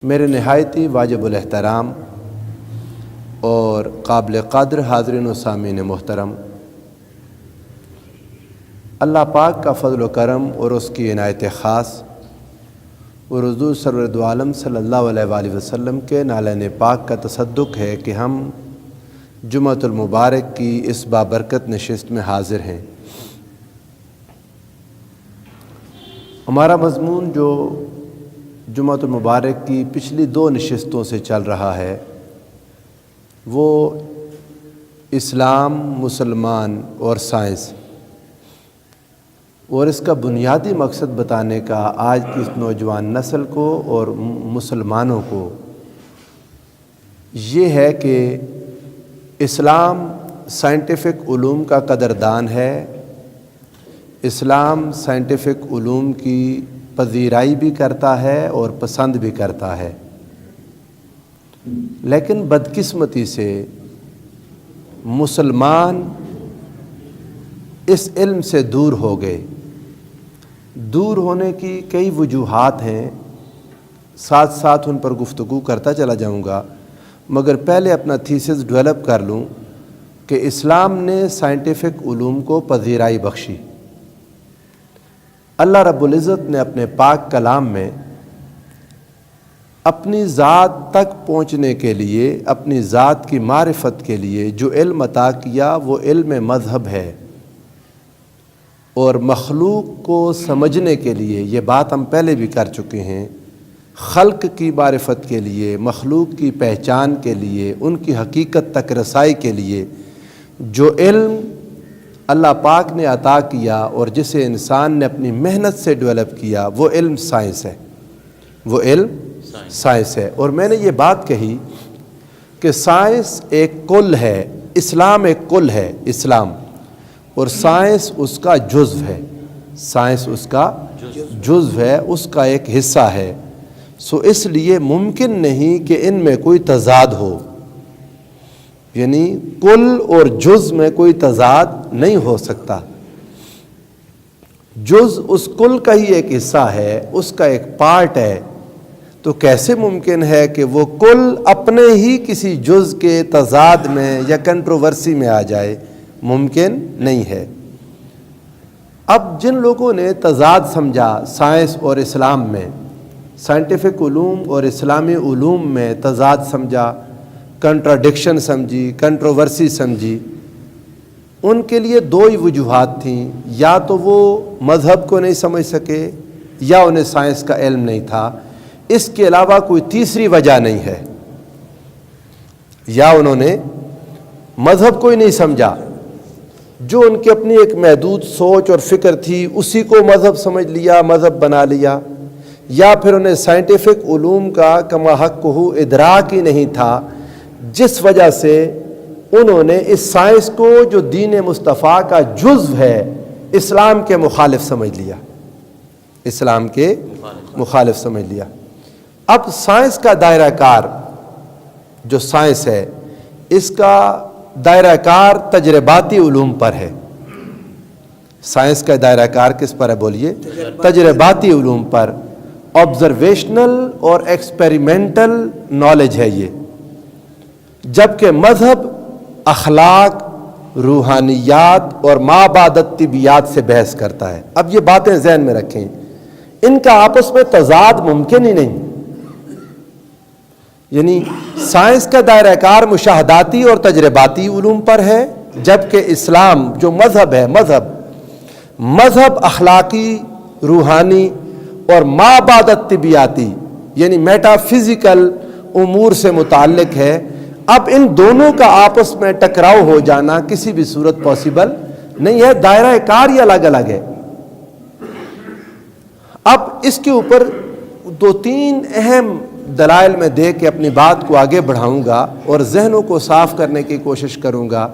میرے نہایتی واجب الاحترام اور قابل قدر حاضرین و سامعین محترم، اللہ پاک کا فضل و کرم اور اس کی عنایت خاص اور حضور سرور دو عالم صلی اللہ علیہ وآلہ وسلم کے نالین پاک کا تصدق ہے کہ ہم جمعۃ المبارک کی اس بابرکت نشست میں حاضر ہیں۔ ہمارا مضمون جو جمعۃ المبارک کی پچھلی 2 نشستوں سے چل رہا ہے وہ اسلام، مسلمان اور سائنس، اور اس کا بنیادی مقصد بتانے کا آج کی اس نوجوان نسل کو اور مسلمانوں کو یہ ہے کہ اسلام سائنٹیفک علوم کا قدردان ہے، اسلام سائنٹیفک علوم کی پذیرائی بھی کرتا ہے اور پسند بھی کرتا ہے، لیکن بدقسمتی سے مسلمان اس علم سے دور ہو گئے۔ دور ہونے کی کئی وجوہات ہیں، ساتھ ساتھ ان پر گفتگو کرتا چلا جاؤں گا، مگر پہلے اپنا تھیسس ڈیولپ کر لوں کہ اسلام نے سائنٹیفک علوم کو پذیرائی بخشی۔ اللہ رب العزت نے اپنے پاک کلام میں اپنی ذات تک پہنچنے کے لیے، اپنی ذات کی معرفت کے لیے جو علم عطا کیا وہ علم مذہب ہے، اور مخلوق کو سمجھنے کے لیے، یہ بات ہم پہلے بھی کر چکے ہیں، خلق کی معرفت کے لیے، مخلوق کی پہچان کے لیے، ان کی حقیقت تک رسائی کے لیے جو علم اللہ پاک نے عطا کیا اور جسے انسان نے اپنی محنت سے ڈیولپ کیا وہ علم سائنس ہے، وہ علم سائنس ہے۔ اور میں نے یہ بات کہی کہ سائنس ایک کل ہے، اسلام ایک کل ہے، اسلام، اور سائنس اس کا جزو ہے، سائنس اس کا جزو ہے، اس کا ایک حصہ ہے۔ سو اس لیے ممکن نہیں کہ ان میں کوئی تضاد ہو، یعنی کل اور جز میں کوئی تضاد نہیں ہو سکتا۔ جز اس کل کا ہی ایک حصہ ہے، اس کا ایک پارٹ ہے، تو کیسے ممکن ہے کہ وہ کل اپنے ہی کسی جز کے تضاد میں یا کنٹروورسی میں آ جائے؟ ممکن نہیں ہے۔ اب جن لوگوں نے تضاد سمجھا سائنس اور اسلام میں، سائنٹیفک علوم اور اسلامی علوم میں تضاد سمجھا، کنٹراڈکشن سمجھی، کنٹروورسی سمجھی، ان کے لیے 2 ہی وجوہات تھیں، یا تو وہ مذہب کو نہیں سمجھ سکے یا انہیں سائنس کا علم نہیں تھا، اس کے علاوہ کوئی تیسری وجہ نہیں ہے۔ یا انہوں نے مذہب کو ہی نہیں سمجھا، جو ان کی اپنی ایک محدود سوچ اور فکر تھی اسی کو مذہب سمجھ لیا، مذہب بنا لیا، یا پھر انہیں سائنٹیفک علوم کا کما حق ہو ادراک ہی نہیں تھا، جس وجہ سے انہوں نے اس سائنس کو جو دین مصطفیٰ کا جزو ہے اسلام کے مخالف سمجھ لیا، اسلام کے مخالف سمجھ لیا۔ اب سائنس کا دائرہ کار جو سائنس ہے، اس کا دائرہ کار تجرباتی علوم پر ہے۔ سائنس کا دائرہ کار کس پر ہے بولیے؟ تجرباتی علوم پر، آبزرویشنل اور ایکسپیریمنٹل نالج ہے یہ، جبکہ مذہب اخلاق، روحانیات اور مابعد طبیعیات سے بحث کرتا ہے۔ اب یہ باتیں ذہن میں رکھیں، ان کا آپس میں تضاد ممکن ہی نہیں، یعنی سائنس کا دائرہ کار مشاہداتی اور تجرباتی علوم پر ہے، جبکہ اسلام جو مذہب ہے، مذہب اخلاقی، روحانی اور مابعد طبیعیاتی یعنی میٹا فزیکل امور سے متعلق ہے۔ اب ان دونوں کا آپس میں ٹکراؤ ہو جانا کسی بھی صورت پاسبل نہیں ہے، دائرہ کار ہی الگ الگ ہے۔ اب اس کے اوپر 2-3 اہم دلائل میں دے کے اپنی بات کو آگے بڑھاؤں گا اور ذہنوں کو صاف کرنے کی کوشش کروں گا،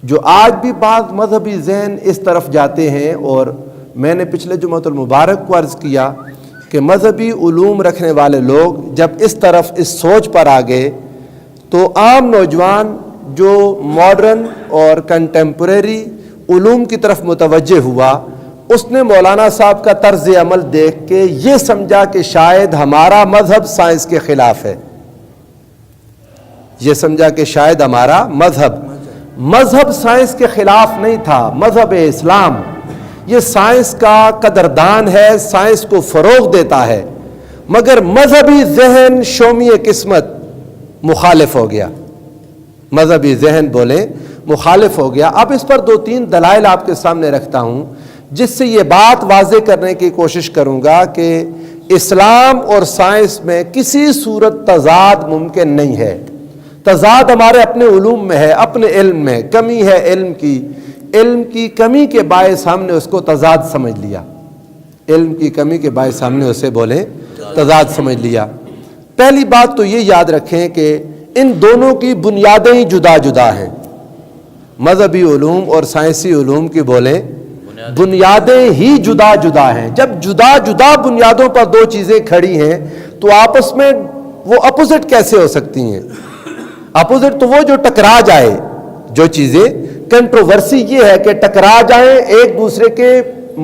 جو آج بھی بعض مذہبی ذہن اس طرف جاتے ہیں، اور میں نے پچھلے جمعۃ المبارک کو عرض کیا کہ مذہبی علوم رکھنے والے لوگ جب اس طرف اس سوچ پر آ گئے تو عام نوجوان جو ماڈرن اور کنٹمپریری علوم کی طرف متوجہ ہوا، اس نے مولانا صاحب کا طرز عمل دیکھ کے یہ سمجھا کہ شاید ہمارا مذہب سائنس کے خلاف ہے. یہ سمجھا کہ شاید ہمارا مذہب سائنس کے خلاف نہیں تھا. مذہب اسلام یہ سائنس کا قدردان ہے، سائنس کو فروغ دیتا ہے، مگر مذہبی ذہن شومی قسمت مخالف ہو گیا. مذہبی ذہن بولے مخالف ہو گیا. اب اس پر 2-3 دلائل آپ کے سامنے رکھتا ہوں جس سے یہ بات واضح کرنے کی کوشش کروں گا کہ اسلام اور سائنس میں کسی صورت تضاد ممکن نہیں ہے. تضاد ہمارے اپنے علوم میں ہے، اپنے علم میں کمی ہے. علم کی کمی کے باعث ہم نے اس کو تضاد سمجھ لیا. علم کی کمی کے باعث ہم نے اسے بولے تضاد سمجھ لیا. پہلی بات تو یہ یاد رکھیں کہ ان دونوں کی بنیادیں ہی جدا جدا ہیں. مذہبی علوم اور سائنسی علوم کی بولیں بنیادیں ہی جدا جدا ہیں. جب جدا جدا بنیادوں پر دو چیزیں کھڑی ہیں تو آپس میں وہ اپوزٹ کیسے ہو سکتی ہیں؟ اپوزٹ تو وہ جو ٹکرا جائے. جو چیزیں کنٹروورسی یہ ہے کہ ٹکرا جائیں، ایک دوسرے کے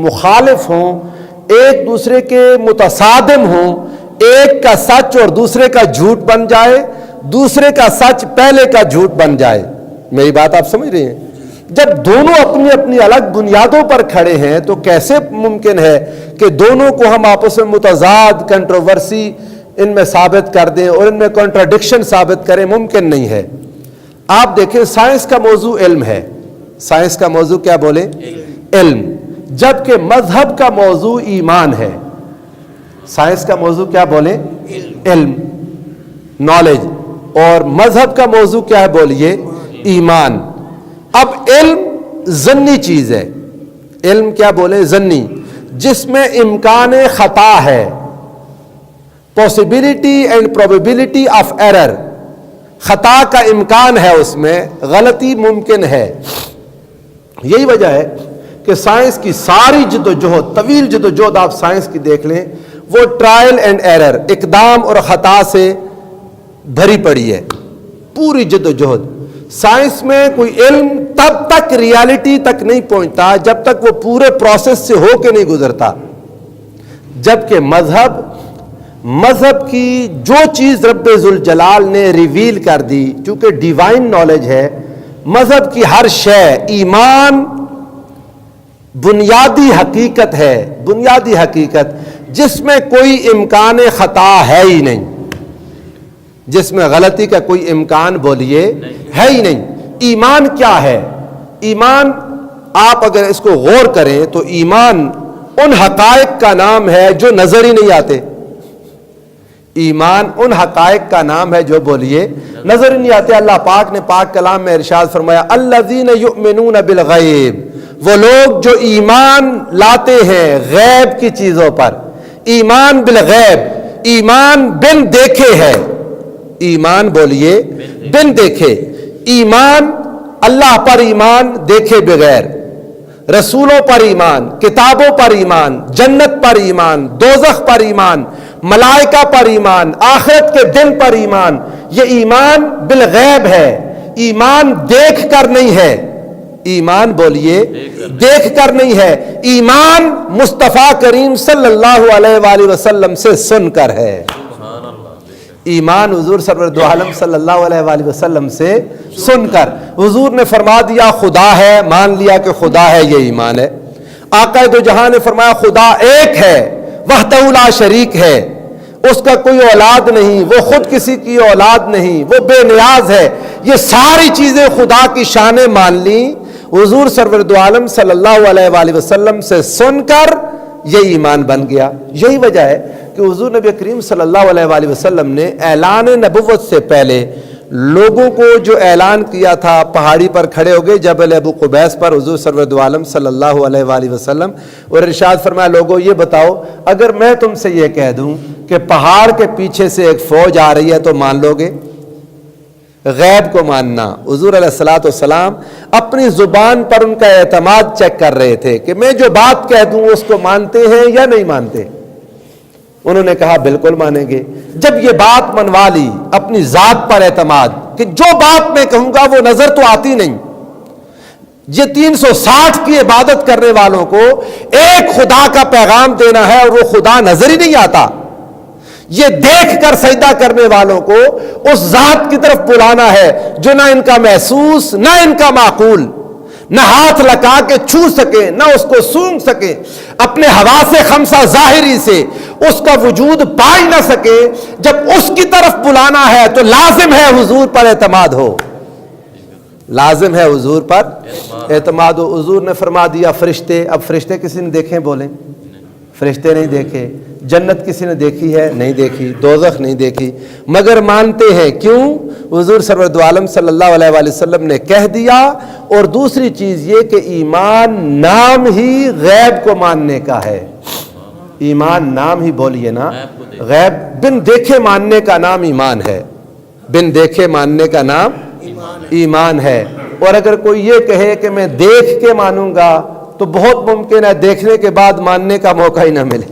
مخالف ہوں، ایک دوسرے کے متصادم ہوں، ایک کا سچ اور دوسرے کا جھوٹ بن جائے، دوسرے کا سچ پہلے کا جھوٹ بن جائے. میری بات آپ سمجھ رہے ہیں؟ جب دونوں اپنی اپنی الگ بنیادوں پر کھڑے ہیں تو کیسے ممکن ہے کہ دونوں کو ہم آپس میں متضاد کنٹروورسی ان میں ثابت کر دیں اور ان میں کنٹراڈکشن ثابت کریں؟ ممکن نہیں ہے. آپ دیکھیں سائنس کا موضوع علم ہے. سائنس کا موضوع کیا بولے؟ علم. جبکہ مذہب کا موضوع ایمان ہے. سائنس کا موضوع کیا بولے؟ علم، نالج. اور مذہب کا موضوع کیا ہے بولیے؟ ایمان. اب علم ظنی چیز ہے. علم کیا بولے؟ ظنی، جس میں امکان خطا ہے، possibility and probability of error. خطا کا امکان ہے، اس میں غلطی ممکن ہے. یہی وجہ ہے کہ سائنس کی ساری جد و جہد، طویل جد و جہد آپ سائنس کی دیکھ لیں، وہ ٹرائل اینڈ ایرر، اقدام اور خطا سے بھری پڑی ہے. پوری جد و جہد. سائنس میں کوئی علم تب تک ریالٹی تک نہیں پہنچتا جب تک وہ پورے پروسیس سے ہو کے نہیں گزرتا. جبکہ مذہب کی جو چیز رب ذوالجلال نے ریویل کر دی، چونکہ ڈیوائن نالج ہے، مذہب کی ہر شے، ایمان بنیادی حقیقت ہے. بنیادی حقیقت جس میں کوئی امکان خطا ہے ہی نہیں، جس میں غلطی کا کوئی امکان بولیے ہے ہی نہیں. ایمان کیا ہے؟ ایمان آپ اگر اس کو غور کریں تو ایمان ان حقائق کا نام ہے جو نظر ہی نہیں آتے. ایمان ان حقائق کا نام ہے جو بولیے نظر ہی نہیں آتے. اللہ پاک نے پاک کلام میں ارشاد فرمایا الذین یؤمنون بالغیب، وہ لوگ جو ایمان لاتے ہیں غیب کی چیزوں پر. ایمان بالغیب، ایمان بن دیکھے ہے. ایمان بولیے بن دیکھے. ایمان اللہ پر ایمان دیکھے بغیر، رسولوں پر ایمان، کتابوں پر ایمان، جنت پر ایمان، دوزخ پر ایمان، ملائکہ پر ایمان، آخرت کے دن پر ایمان. یہ ایمان بالغیب ہے. ایمان دیکھ کر نہیں ہے. ایمان بولیے دیکھ کر نہیں ہے. ایمان مصطفیٰ کریم صلی اللہ علیہ وآلہ وسلم سے سن کر ہے. ایمان حضور سرور دو عالم صلی اللہ علیہ وآلہ وسلم سے سن کر. حضور نے فرما دیا خدا ہے، مان لیا کہ خدا ہے، یہ ایمان ہے. آقا دو جہاں نے فرمایا خدا ایک ہے، وحدہ لا شریک ہے، اس کا کوئی اولاد نہیں، وہ خود کسی کی اولاد نہیں، وہ بے نیاز ہے. یہ ساری چیزیں خدا کی شانیں مان لی حضور سرور دو عالم صلی اللہ علیہ وآلہ وسلم سے سن کر. یہ ایمان بن گیا. یہی وجہ ہے کہ حضور نبی کریم صلی اللہ علیہ وآلہ وسلم نے اعلان نبوت سے پہلے لوگوں کو جو اعلان کیا تھا، پہاڑی پر کھڑے ہو گئے جبل ابو قبیس پر حضور سرور دو عالم صلی اللہ علیہ وآلہ وسلم، اور ارشاد فرمایا لوگوں یہ بتاؤ اگر میں تم سے یہ کہہ دوں کہ پہاڑ کے پیچھے سے ایک فوج آ رہی ہے تو مان لو گے؟ غیب کو ماننا. حضور علیہ الصلوۃ والسلام اپنی زبان پر ان کا اعتماد چیک کر رہے تھے کہ میں جو بات کہہ دوں اس کو مانتے ہیں یا نہیں مانتے. انہوں نے کہا بالکل مانیں گے. جب یہ بات منوا لی، اپنی ذات پر اعتماد کہ جو بات میں کہوں گا وہ نظر تو آتی نہیں، یہ 360 کی عبادت کرنے والوں کو ایک خدا کا پیغام دینا ہے، اور وہ خدا نظر ہی نہیں آتا. یہ دیکھ کر سجدہ کرنے والوں کو اس ذات کی طرف بلانا ہے جو نہ ان کا محسوس نہ ان کا معقول، نہ ہاتھ لگا کے چھو سکے نہ اس کو سونگ سکے، اپنے حواس خمسہ ظاہری سے اس کا وجود پا ہی نہ سکے. جب اس کی طرف بلانا ہے تو لازم ہے حضور پر اعتماد ہو، لازم ہے حضور پر اعتماد ہو. حضور نے فرما دیا فرشتے. اب فرشتے کسی نے دیکھے؟ بولیں. فرشتے نہیں دیکھے. جنت کسی نے دیکھی ہے؟ نہیں دیکھی. دوزخ نہیں دیکھی، مگر مانتے ہیں. کیوں؟ حضور سرور دو عالم صلی اللہ علیہ وآلہ وسلم نے کہہ دیا. اور دوسری چیز یہ کہ ایمان نام ہی غیب کو ماننے کا ہے. ایمان نام ہی بولیے نا، غیب بن دیکھے ماننے کا نام ایمان ہے. بن دیکھے ماننے کا نام ایمان ہے. اور اگر کوئی یہ کہے کہ میں دیکھ کے مانوں گا تو بہت ممکن ہے دیکھنے کے بعد ماننے کا موقع ہی نہ ملے.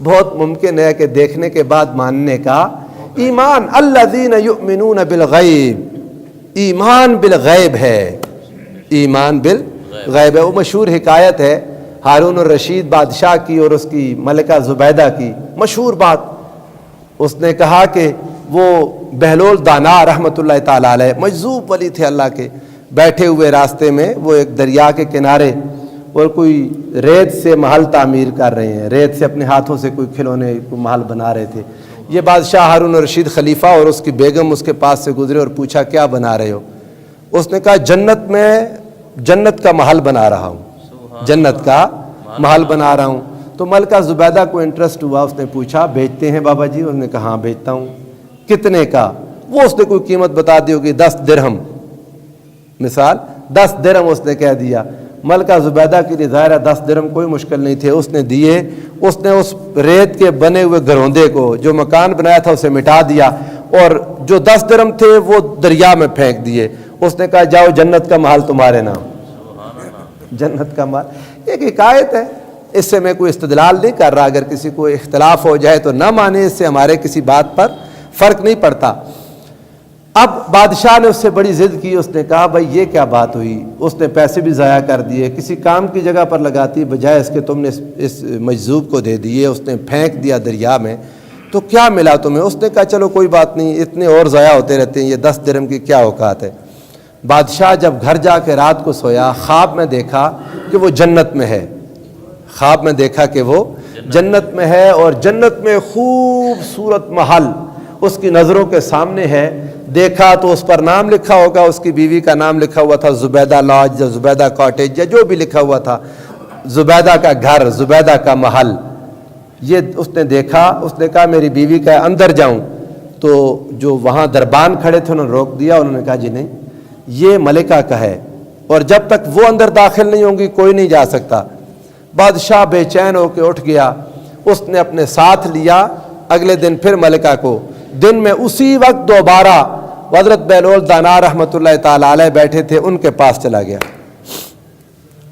بہت ممکن ہے کہ دیکھنے کے بعد ماننے کا. ایمان الذین یؤمنون بالغیب، ایمان بالغیب ہے. ایمان بالغیب ہے. وہ مشہور حکایت ہے ہارون الرشید بادشاہ کی اور اس کی ملکہ زبیدہ کی. مشہور بات. اس نے کہا کہ وہ بہلول دانا رحمۃ اللہ تعالی علیہ مجذوب ولی تھے اللہ کے، بیٹھے ہوئے راستے میں وہ ایک دریا کے کنارے اور کوئی ریت سے محل تعمیر کر رہے ہیں. ریت سے اپنے ہاتھوں سے کوئی کھلونے کو محل بنا رہے تھے. یہ بادشاہ ہارون الرشید خلیفہ اور اس کی بیگم اس کے پاس سے گزرے اور پوچھا کیا بنا رہے ہو؟ اس نے کہا جنت میں جنت کا محل بنا رہا ہوں، جنت کا محل بنا رہا ہوں. تو ملکہ زبیدہ کو انٹرسٹ ہوا. اس نے پوچھا بیچتے ہیں بابا جی؟ اس نے کہا ہاں بیچتا ہوں. کتنے کا؟ وہ اس نے کوئی قیمت بتا دی ہوگی، 10 درہم مثال. 10 درہم اس نے کہہ دیا. ملکہ زبیدہ کے لیے ظاہر ہے 10 درہم کوئی مشکل نہیں تھے. اس نے دیے. اس نے اس ریت کے بنے ہوئے گروندے کو جو مکان بنایا تھا اسے مٹا دیا اور جو 10 درہم تھے وہ دریا میں پھینک دیے. اس نے کہا جاؤ جنت کا محل تمہارے نام. جنت کا محل ایک حکایت ہے، اس سے میں کوئی استدلال نہیں کر رہا. اگر کسی کو اختلاف ہو جائے تو نہ مانے، اس سے ہمارے کسی بات پر فرق نہیں پڑتا. اب بادشاہ نے اس سے بڑی ضد کی. اس نے کہا بھائی یہ کیا بات ہوئی؟ اس نے پیسے بھی ضائع کر دیے، کسی کام کی جگہ پر لگاتی بجائے اس کے تم نے اس مجذوب کو دے دیے. اس نے پھینک دیا دریا میں. تو کیا ملا تمہیں؟ اس نے کہا چلو کوئی بات نہیں، اتنے اور ضائع ہوتے رہتے ہیں، یہ 10 درہم کی کیا اوقات ہے. بادشاہ جب گھر جا کے رات کو سویا، خواب میں دیکھا کہ وہ جنت میں ہے. خواب میں دیکھا کہ وہ جنت میں ہے اور جنت میں خوبصورت محل اس کی نظروں کے سامنے ہے. دیکھا تو اس پر نام لکھا ہوگا، اس کی بیوی کا نام لکھا ہوا تھا زبیدہ لاج یا زبیدہ کاٹیج یا جو بھی لکھا ہوا تھا، زبیدہ کا گھر، زبیدہ کا محل. یہ اس نے دیکھا. اس نے کہا میری بیوی کا اندر جاؤں؟ تو جو وہاں دربان کھڑے تھے انہوں نے روک دیا. انہوں نے کہا جی نہیں، یہ ملکہ کا ہے اور جب تک وہ اندر داخل نہیں ہوں گی کوئی نہیں جا سکتا. بادشاہ بے چین ہو کے اٹھ گیا. اس نے اپنے ساتھ لیا. اگلے دن پھر ملکہ کو دن میں اسی وقت دوبارہ حضرت بہلول دانا رحمۃ اللہ تعالی علیہ بیٹھے تھے، ان کے پاس چلا گیا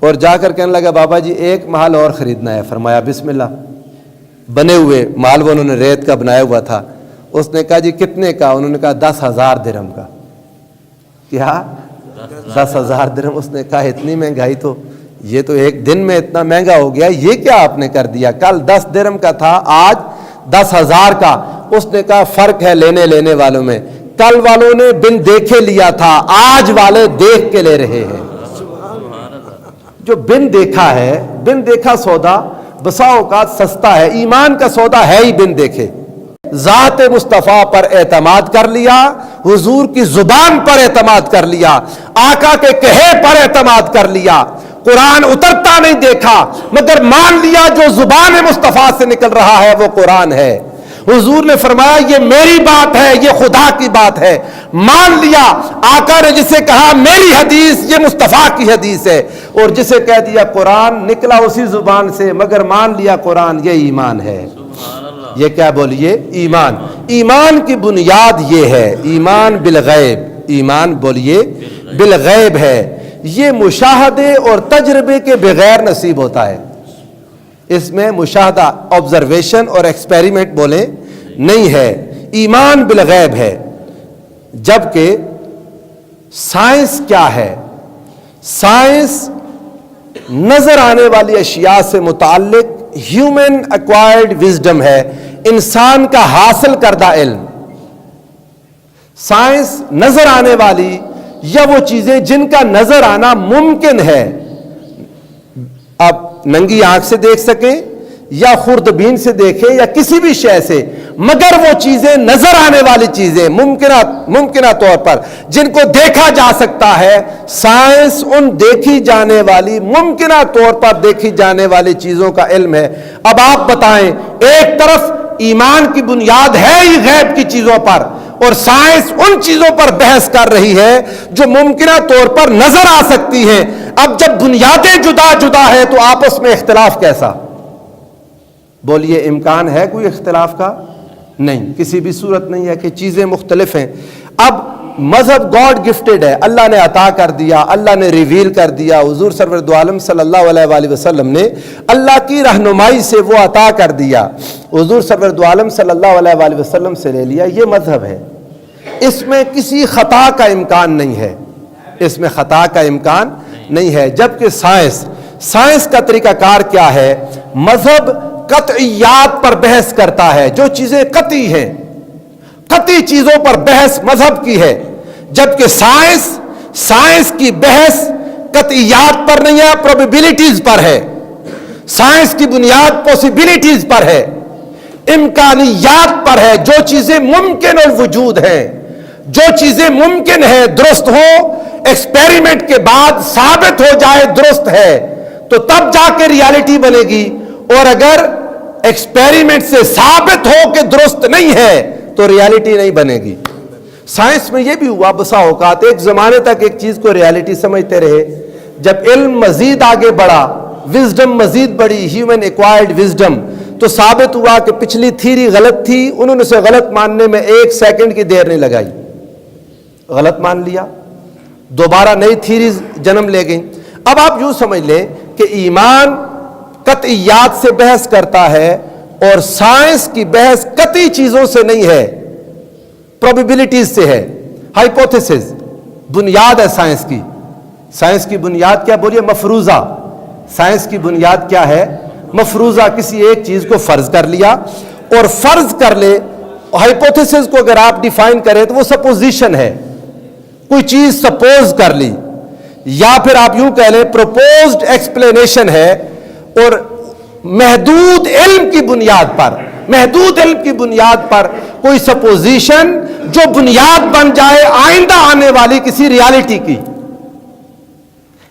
اور جا کر کہنے لگا بابا جی ایک محل اور خریدنا ہے. فرمایا بسم اللہ. بنے ہوئے محل وہ انہوں نے ریت کا بنایا ہوا تھا. اس نے کہا جی کتنے کا؟ انہوں نے کہا 10,000 درہم کا. کیا 10,000 درہم؟ اس نے کہا اتنی مہنگائی تو یہ تو ایک دن میں اتنا مہنگا ہو گیا، یہ کیا آپ نے کر دیا؟ کل 10 درہم کا تھا، آج 10,000 کا. اس نے کہا فرق ہے لینے والوں میں. کل والوں نے بن دیکھے لیا تھا، آج والے دیکھ کے لے رہے ہیں. جو بن دیکھا ہے، بن دیکھا سودا بسا اوقات سستا ہے. ایمان کا سودا ہے ہی بن دیکھے. ذات مصطفیٰ پر اعتماد کر لیا، حضور کی زبان پر اعتماد کر لیا، آقا کے کہے پر اعتماد کر لیا. قرآن اترتا نہیں دیکھا مگر مان لیا جو زبان مصطفیٰ سے نکل رہا ہے وہ قرآن ہے. حضور نے فرمایا یہ میری بات ہے، یہ خدا کی بات ہے. مان لیا. آقا نے جسے کہا میری حدیث یہ مصطفیٰ کی حدیث ہے، اور جسے کہہ دیا قرآن نکلا اسی زبان سے مگر مان لیا قرآن. یہ ایمان ہے. یہ کیا بولیے؟ ایمان. ایمان کی بنیاد یہ ہے ایمان بالغیب. ایمان بولیے بالغیب ہے. یہ مشاہدے اور تجربے کے بغیر نصیب ہوتا ہے. اس میں مشاہدہ آبزرویشن اور ایکسپیریمنٹ بولیں نہیں ہے. ایمان بالغیب ہے. جبکہ سائنس کیا ہے؟ سائنس نظر آنے والی اشیاء سے متعلق ہیومن ایکوائرڈ وزڈم ہے، انسان کا حاصل کردہ علم۔ سائنس نظر آنے والی یا وہ چیزیں جن کا نظر آنا ممکن ہے، آپ ننگی آنکھ سے دیکھ سکیں یا خوردبین سے دیکھیں یا کسی بھی شے سے، مگر وہ چیزیں نظر آنے والی چیزیں ممکنہ طور پر جن کو دیکھا جا سکتا ہے، سائنس ان دیکھی جانے والی ممکنہ طور پر دیکھی جانے والی چیزوں کا علم ہے۔ اب آپ بتائیں، ایک طرف ایمان کی بنیاد ہے ہی غیب کی چیزوں پر، اور سائنس ان چیزوں پر بحث کر رہی ہے جو ممکنہ طور پر نظر آ سکتی ہیں۔ اب جب بنیادیں جدا جدا ہے تو آپس میں اختلاف کیسا؟ بولیے، امکان ہے کوئی اختلاف کا؟ نہیں، کسی بھی صورت نہیں ہے کہ چیزیں مختلف ہیں۔ اب مذہب گاڈ گفٹڈ ہے، اللہ نے عطا کر دیا، اللہ نے ریویل کر دیا، حضور سرور دو عالم صلی اللہ علیہ وآلہ وسلم نے اللہ کی رہنمائی سے وہ عطا کر دیا، حضور سرور دو عالم صلی اللہ علیہ وآلہ وسلم سے لے لیا، یہ مذہب ہے۔ اس میں کسی خطا کا امکان نہیں ہے، اس میں خطا کا امکان نہیں ہے۔ جبکہ سائنس کا طریقہ کار کیا ہے؟ مذہب قطعیات پر بحث کرتا ہے، جو چیزیں قطعی ہیں، قطعی چیزوں پر بحث مذہب کی ہے، جبکہ سائنس کی بحث قطعیات پر نہیں ہے، پروبیبلٹیز پر ہے۔ سائنس کی بنیاد پوسیبلٹیز پر ہے، امکانیات پر ہے، جو چیزیں ممکن الوجود ہیں، جو چیزیں ممکن ہے درست ہو، ایکسپیریمنٹ کے بعد ثابت ہو جائے درست ہے تو تب جا کے ریالٹی بنے گی، اور اگر ایکسپیریمنٹ سے ثابت ہو کہ درست نہیں ہے تو ریالٹی نہیں بنے گی۔ سائنس میں یہ بھی ہوا بسا اوقات، ایک زمانے تک ایک چیز کو ریالٹی سمجھتے رہے، جب علم مزید آگے بڑھا، وزڈم مزید بڑھی، ہیومن ایکوائرڈ وزڈم، تو ثابت ہوا کہ پچھلی تھیری غلط تھی، انہوں نے اسے غلط ماننے میں 1 سیکنڈ کی دیر نہیں لگائی، غلط مان لیا، دوبارہ نئی تھیریز جنم لے گئیں۔ اب آپ یوں سمجھ لیں کہ ایمان قطعیات سے بحث کرتا ہے اور سائنس کی بحث قطعی چیزوں سے نہیں ہے، پروبیبلٹیز سے ہے، ہائپوتھیسز بنیاد ہے سائنس کی بنیاد کیا؟ بولیے، مفروضہ۔ سائنس کی بنیاد کیا ہے؟ مفروضہ۔ کسی ایک چیز کو فرض کر لیا، اور فرض کر لے، ہائپوتھیسز کو اگر آپ ڈیفائن کریں تو وہ سپوزیشن ہے، کوئی چیز سپوز کر لی، یا پھر آپ یوں کہہ لیں پروپوزڈ ایکسپلینیشن ہے، اور محدود علم کی بنیاد پر کوئی سپوزیشن جو بنیاد بن جائے آئندہ آنے والی کسی ریالٹی کی،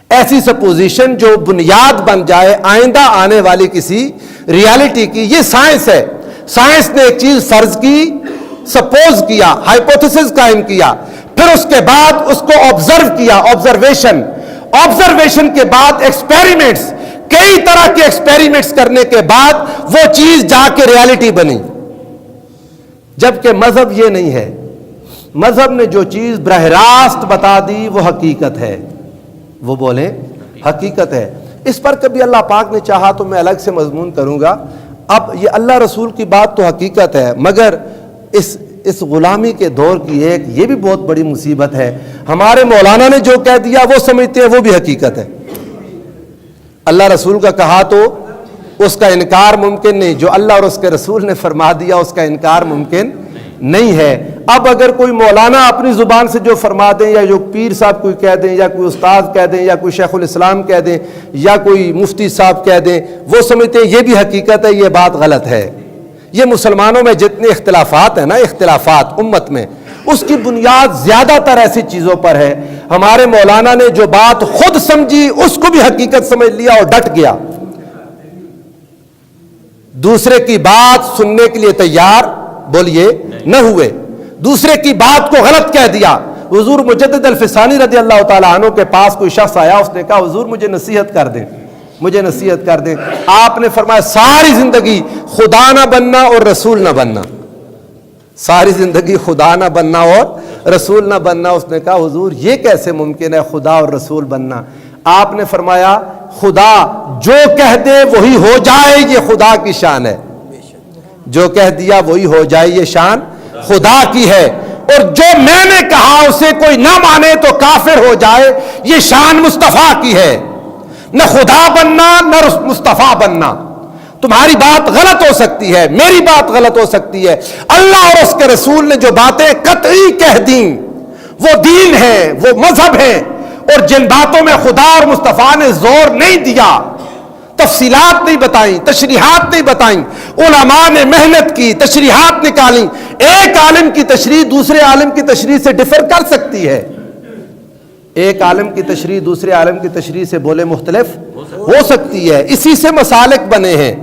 ایسی سپوزیشن جو بنیاد بن جائے آئندہ آنے والی کسی ریالٹی کی، یہ سائنس ہے۔ سائنس نے ایک چیز فرض کی، سپوز کیا، ہائپوتھیسس قائم کیا، پھر اس کے بعد اس کو آبزرو کیا، آبزرویشن کے بعد ایکسپیریمنٹس، کئی طرح کے ایکسپیریمنٹس کرنے کے بعد وہ چیز جا کے ریالٹی بنی۔ جبکہ مذہب یہ نہیں ہے، مذہب نے جو چیز براہ راست بتا دی وہ حقیقت ہے، وہ بولیں حقیقت ہے۔ اس پر کبھی اللہ پاک نے چاہا تو میں الگ سے مضمون کروں گا۔ اب یہ اللہ رسول کی بات تو حقیقت ہے، مگر اس غلامی کے دور کی ایک یہ بھی بہت بڑی مصیبت ہے، ہمارے مولانا نے جو کہہ دیا وہ سمجھتے ہیں وہ بھی حقیقت ہے۔ اللہ رسول کا کہا تو اس کا انکار ممکن نہیں، جو اللہ اور اس کے رسول نے فرما دیا اس کا انکار ممکن نہیں ہے۔ اب اگر کوئی مولانا اپنی زبان سے جو فرما دیں، یا جو پیر صاحب کوئی کہہ دیں، یا کوئی استاد کہہ دیں، یا کوئی شیخ الاسلام کہہ دیں، یا کوئی مفتی صاحب کہہ دیں، وہ سمجھتے ہیں یہ بھی حقیقت ہے، یہ بات غلط ہے۔ یہ مسلمانوں میں جتنے اختلافات ہیں نا، اختلافات امت میں، اس کی بنیاد زیادہ تر ایسی چیزوں پر ہے۔ ہمارے مولانا نے جو بات خود سمجھی اس کو بھی حقیقت سمجھ لیا اور ڈٹ گیا، دوسرے کی بات سننے کے لیے تیار بولیے نہ ہوئے، دوسرے کی بات کو غلط کہہ دیا۔ حضور مجدد الفسانی رضی اللہ تعالیٰ عنہ کے پاس کوئی شخص آیا، اس نے کہا حضور مجھے نصیحت کر دیں۔ آپ نے فرمایا ساری زندگی خدا نہ بننا اور رسول نہ بننا، ساری زندگی خدا نہ بننا اور رسول نہ بننا۔ اس نے کہا حضور یہ کیسے ممکن ہے خدا اور رسول بننا؟ آپ نے فرمایا خدا جو کہہ دے وہی ہو جائے، یہ خدا کی شان ہے، جو کہہ دیا وہی ہو جائے، یہ شان خدا کی ہے۔ اور جو میں نے کہا اسے کوئی نہ مانے تو کافر ہو جائے، یہ شان مصطفیٰ کی ہے، نہ خدا بننا نہ مصطفیٰ بننا۔ تمہاری بات غلط ہو سکتی ہے، میری بات غلط ہو سکتی ہے، اللہ اور اس کے رسول نے جو باتیں قطعی کہہ دیں وہ دین ہے، وہ مذہب ہے، اور جن باتوں میں خدا اور مصطفیٰ نے زور نہیں دیا، تفصیلات نہیں بتائیں، تشریحات نہیں بتائیں، علماء نے محنت کی، تشریحات نکالیں، ایک عالم کی تشریح دوسرے عالم کی تشریح سے ڈفر کر سکتی ہے، ایک عالم کی تشریح دوسرے عالم کی تشریح سے بولے مختلف ہو سکتی ہے، اسی سے مسالک بنے ہیں،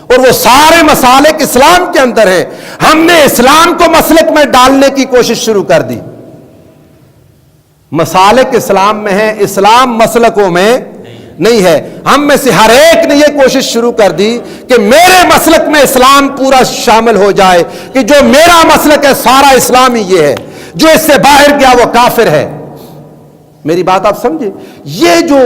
اور وہ سارے مسالک اسلام کے اندر ہیں۔ ہم نے اسلام کو مسلک میں ڈالنے کی کوشش شروع کر دی، مسالک اسلام میں ہیں، اسلام مسلکوں میں نہیں ہے۔ ہم میں سے ہر ایک نے یہ کوشش شروع کر دی کہ میرے مسلک میں اسلام پورا شامل ہو جائے، کہ جو میرا مسلک ہے سارا اسلامی یہ ہے، جو اس سے باہر گیا وہ کافر ہے۔ میری بات آپ سمجھے؟ یہ جو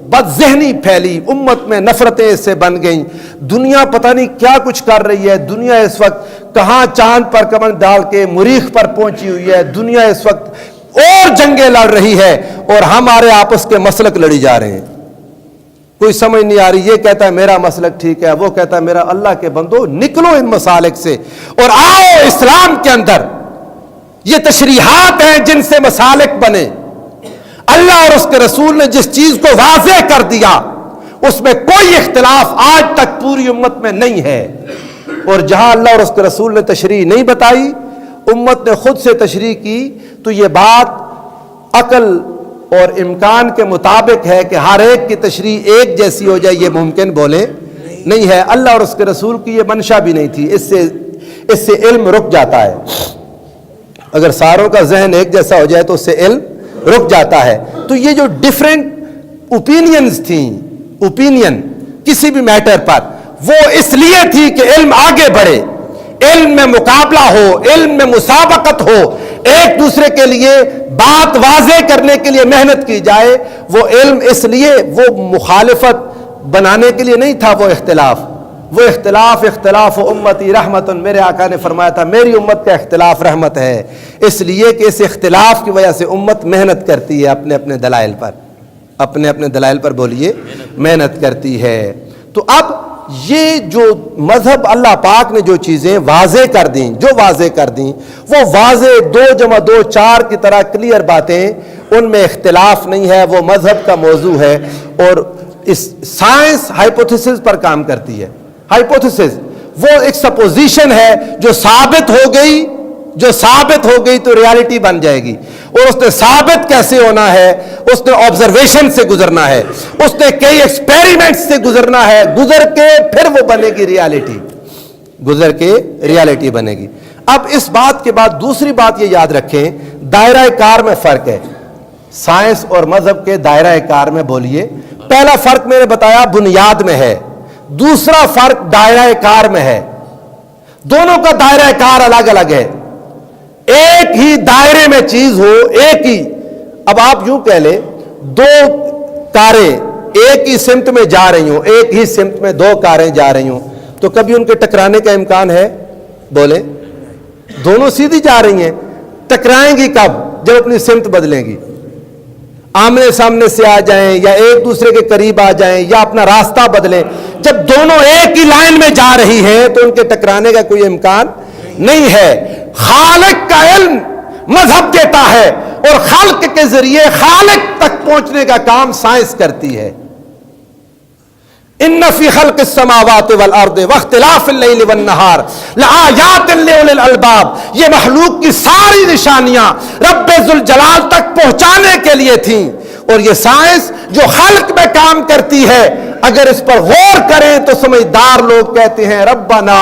بد ذہنی پھیلی امت میں، نفرتیں اس سے بن گئیں، دنیا پتہ نہیں کیا کچھ کر رہی ہے، دنیا اس وقت کہاں چاند پر کمر ڈال کے مریخ پر پہنچی ہوئی ہے، دنیا اس وقت اور جنگیں لڑ رہی ہے، اور ہمارے آپس کے مسلک لڑی جا رہے ہیں، کوئی سمجھ نہیں آ رہی۔ یہ کہتا ہے میرا مسلک ٹھیک ہے، وہ کہتا ہے میرا۔ اللہ کے بندو نکلو ان مسالک سے اور آؤ اسلام کے اندر۔ یہ تشریحات ہیں جن سے مسالک بنے۔ اللہ اور اس کے رسول نے جس چیز کو واضح کر دیا اس میں کوئی اختلاف آج تک پوری امت میں نہیں ہے، اور جہاں اللہ اور اس کے رسول نے تشریح نہیں بتائی، امت نے خود سے تشریح کی، تو یہ بات عقل اور امکان کے مطابق ہے کہ ہر ایک کی تشریح ایک جیسی ہو جائے، یہ ممکن بولے نہیں ہے۔ اللہ اور اس کے رسول کی یہ منشا بھی نہیں تھی، اس سے علم رک جاتا ہے۔ اگر ساروں کا ذہن ایک جیسا ہو جائے تو اس سے علم رک جاتا ہے۔ تو یہ جو ڈیفرنٹ اوپینینز تھیں، اوپینین کسی بھی میٹر پر، وہ اس لیے تھی کہ علم آگے بڑھے، علم میں مقابلہ ہو، علم میں مسابقت ہو، ایک دوسرے کے لیے بات واضح کرنے کے لیے محنت کی جائے۔ وہ علم اس لیے، وہ مخالفت بنانے کے لیے نہیں تھا، وہ اختلاف امتی رحمت، میرے آقا نے فرمایا تھا میری امت کا اختلاف رحمت ہے، اس لیے کہ اس اختلاف کی وجہ سے امت محنت کرتی ہے اپنے اپنے دلائل پر بولیے محنت کرتی ہے۔ تو اب یہ جو مذہب اللہ پاک نے جو چیزیں واضح کر دیں، وہ واضح 2 + 2 4 کی طرح کلیئر باتیں، ان میں اختلاف نہیں ہے، وہ مذہب کا موضوع ہے۔ اور اس سائنس ہائپوتھیسس پر کام کرتی ہے۔ ہائپوتھیسس وہ ایک سپوزیشن ہے جو ثابت ہو گئی تو ریالٹی بن جائے گی، اور اس نے ثابت کیسے ہونا ہے؟ اس نے آبزرویشن سے گزرنا ہے، اس نے کئی ایکسپیریمنٹ سے گزرنا ہے، گزر کے پھر وہ بنے گی ریالٹی بنے گی۔ اب اس بات کے بعد دوسری بات یہ یاد رکھیں، دائرہ کار میں فرق ہے، سائنس اور مذہب کے دائرہ کار میں بولیے۔ پہلا فرق میں نے بتایا بنیاد میں ہے، دوسرا فرق دائرہ کار میں ہے۔ دونوں کا دائرہ کار الگ الگ ہے۔ ایک ہی دائرے میں چیز ہو، ایک ہی، اب آپ یوں کہہ لیں 2 کاریں ایک ہی سمت میں جا رہی ہوں، ایک ہی سمت میں 2 کاریں جا رہی ہوں، تو کبھی ان کے ٹکرانے کا امکان ہے؟ بولے، دونوں سیدھی جا رہی ہیں، ٹکرائیں گی کب؟ جب اپنی سمت بدلیں گی، آمنے سامنے سے آ جائیں یا ایک دوسرے کے قریب آ جائیں یا اپنا راستہ بدلیں۔ جب دونوں ایک ہی لائن میں جا رہی ہیں تو ان کے ٹکرانے کا کوئی امکان نہیں ہے۔ خالق کا علم مذہب دیتا ہے، اور خلق کے ذریعے خالق تک پہنچنے کا کام سائنس کرتی ہے۔ ان فی خلق السماوات والارض واختلاف اللیل والنہار لآیات لأولی الالباب، یہ مخلوق کی ساری نشانیاں رب ذوالجلال تک پہنچانے کے لیے تھیں، اور یہ سائنس جو خلق میں کام کرتی ہے، اگر اس پر غور کریں تو سمجھدار لوگ کہتے ہیں ربنا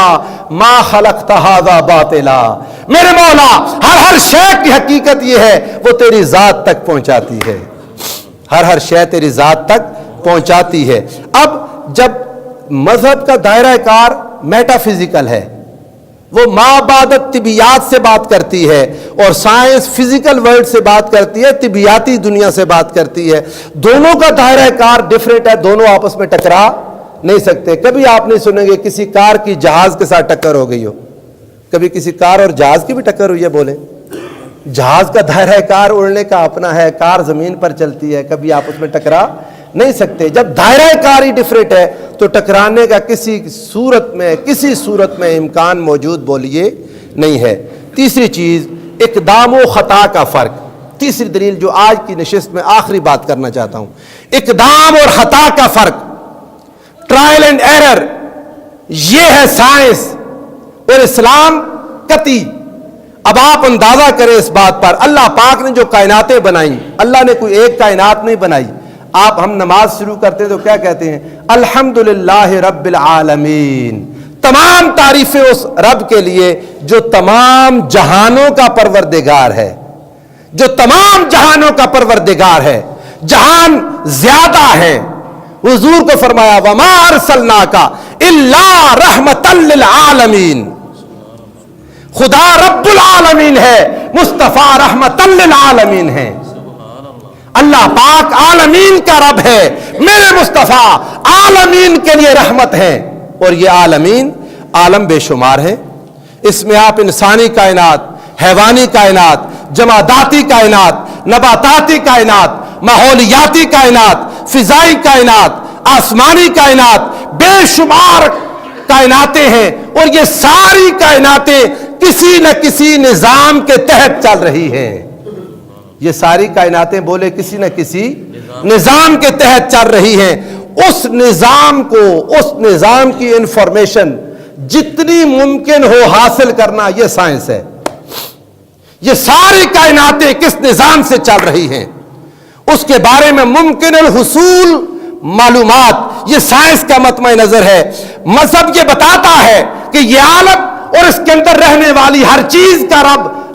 ما خلقت ھذا باطلا، میرے مولا ہر شے کی حقیقت یہ ہے وہ تیری ذات تک پہنچاتی ہے، ہر شے تیری ذات تک پہنچاتی ہے۔ اب جب مذہب کا دائرہ کار میٹا فزیکل ہے، وہ مابعدت طبیعیات سے بات کرتی ہے، اور سائنس فزیکل ورلڈ سے بات کرتی ہے، طبیعیاتی دنیا سے بات کرتی ہے۔ دونوں کا دائرہ کار ڈیفرنٹ ہے، دونوں آپس میں ٹکرا نہیں سکتے۔ کبھی آپ نہیں سنیں گے کسی کار کی جہاز کے ساتھ ٹکر ہو گئی ہو، کبھی کسی کار اور جہاز کی بھی ٹکر ہوئی ہے؟ بولے جہاز کا دائرہ کار اڑنے کا اپنا ہے، کار زمین پر چلتی ہے، کبھی آپ اس میں ٹکرا نہیں سکتے۔ جب دائرہ کار ہی ڈفرینٹ ہے تو ٹکرانے کا کسی صورت میں امکان موجود بولیے نہیں ہے۔ تیسری چیز، اقدام و خطا کا فرق۔ تیسری دلیل جو آج کی نشست میں آخری بات کرنا چاہتا ہوں، اقدام اور خطا کا فرق، ٹرائل اینڈ ایرر، یہ ہے سائنس اور اسلام قطعی۔ اب آپ اندازہ کریں اس بات پر، اللہ پاک نے جو کائناتیں بنائیں، اللہ نے کوئی ایک کائنات نہیں بنائی۔ ہم نماز شروع کرتے ہیں تو کیا کہتے ہیں؟ الحمدللہ رب العالمین، تمام تعریفیں اس رب کے لیے جو تمام جہانوں کا پروردگار ہے، جو تمام جہانوں کا پروردگار ہے، جہان زیادہ ہے۔ حضور کو فرمایا وما ارسلناک الا رحمتا للعالمین، خدا رب العالمین ہے، مصطفیٰ رحمتا للعالمین ہے۔ اللہ پاک عالمین کا رب ہے، میرے مصطفیٰ عالمین کے لیے رحمت ہے۔ اور یہ عالمین عالم بے شمار ہیں، اس میں آپ انسانی کائنات، حیوانی کائنات، جماداتی کائنات، نباتاتی کائنات، ماحولیاتی کائنات، فضائی کائنات، آسمانی کائنات، بے شمار کائناتیں ہیں، اور یہ ساری کائناتیں کسی نہ کسی نظام کے تحت چل رہی ہیں۔ یہ ساری کائناتیں بولے کسی نہ کسی نظام کے تحت چل رہی ہیں۔ اس نظام کو، اس نظام کی انفارمیشن جتنی ممکن ہو حاصل کرنا، یہ سائنس ہے۔ یہ ساری کائناتیں کس نظام سے چل رہی ہیں، اس کے بارے میں ممکن الحصول معلومات، یہ سائنس کا مطمع نظر ہے۔ مذہب یہ بتاتا ہے کہ یہ عالم اور اس کے اندر رہنے والی ہر چیز کا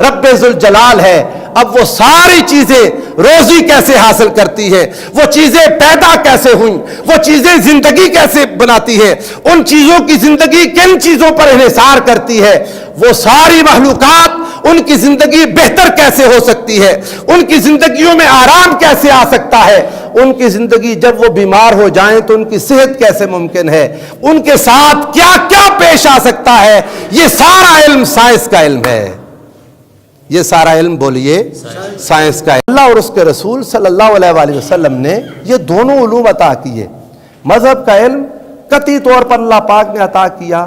رب ذوالجلال ہے۔ اب وہ ساری چیزیں روزی کیسے حاصل کرتی ہے، وہ چیزیں پیدا کیسے ہوئیں، وہ چیزیں زندگی کیسے بناتی ہے، ان چیزوں کی زندگی کن چیزوں پر انحصار کرتی ہے، وہ ساری مخلوقات، ان کی زندگی بہتر کیسے ہو سکتی ہے، ان کی زندگیوں میں آرام کیسے آ سکتا ہے، ان کی زندگی جب وہ بیمار ہو جائیں تو ان کی صحت کیسے ممکن ہے، ان کے ساتھ کیا کیا پیش آ سکتا ہے، یہ سارا علم سائنس کا علم ہے۔ یہ سارا علم بولیے سائنس کا ہے۔ اللہ اور اس کے رسول صلی اللہ علیہ وآلہ وسلم نے یہ دونوں علوم عطا کیے۔ مذہب کا علم قطعی طور پر اللہ پاک نے عطا کیا،